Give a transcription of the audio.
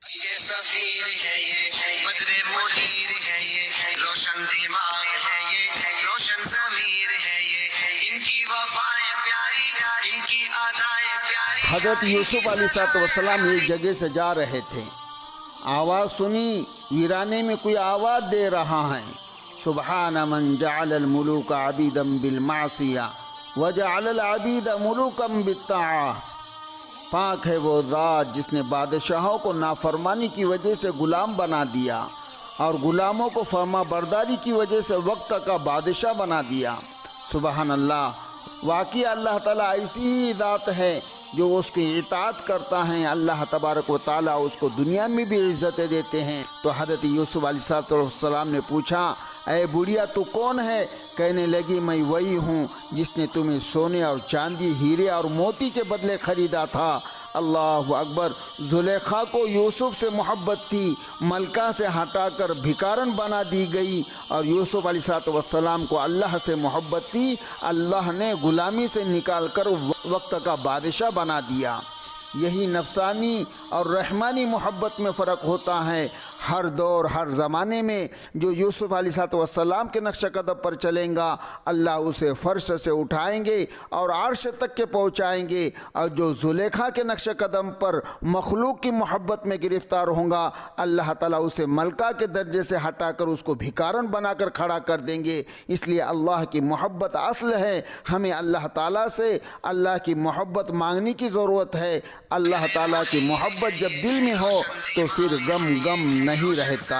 یہ سفیر ہے، یہ بدر منیر ہے، یہ روشن دماغ ہے، یہ روشن ضمیر ہے، یہ ان کی وفائیں پیاری، ان کی ادائیں پیاری۔ حضرت یوسف علیہ السلام ایک جگہ سے جا رہے تھے، آواز سنی، ویرانے میں کوئی آواز دے رہا ہے، سبحان من جعل الملوک عبیدا بالمعصیہ وجعل العبید ملوکا بالطاعہ۔ پاک ہے وہ ذات جس نے بادشاہوں کو نافرمانی کی وجہ سے غلام بنا دیا اور غلاموں کو فرما برداری کی وجہ سے وقت کا بادشاہ بنا دیا۔ سبحان اللہ، واقعی اللہ تعالیٰ ایسی ہی ذات ہے جو اس کی اطاعت کرتا ہے، اللہ تبارک و تعالیٰ اس کو دنیا میں بھی عزتیں دیتے ہیں۔ تو حضرت یوسف علیہ السلام نے پوچھا، اے بڑھیا تو کون ہے؟ کہنے لگی، میں وہی ہوں جس نے تمہیں سونے اور چاندی، ہیرے اور موتی کے بدلے خریدا تھا۔ اللہ اکبر۔ زلیخا کو یوسف سے محبت تھی، ملکہ سے ہٹا کر بھکارن بنا دی گئی، اور یوسف علیہ السلام کو اللہ سے محبت تھی، اللہ نے غلامی سے نکال کر وقت کا بادشاہ بنا دیا۔ یہی نفسانی اور رحمانی محبت میں فرق ہوتا ہے۔ ہر دور ہر زمانے میں جو یوسف علیہ السلام کے نقش قدم پر چلیں گا، اللہ اسے فرش سے اٹھائیں گے اور عرش تک کے پہنچائیں گے، اور جو زلیخا کے نقش قدم پر مخلوق کی محبت میں گرفتار ہوں گا، اللہ تعالیٰ اسے ملکہ کے درجے سے ہٹا کر اس کو بھکارن بنا کر کھڑا کر دیں گے۔ اس لیے اللہ کی محبت اصل ہے، ہمیں اللہ تعالیٰ سے اللہ کی محبت مانگنے کی ضرورت ہے۔ اللہ تعالیٰ کی محبت جب دل میں ہو تو پھر غم نہیں رہتا۔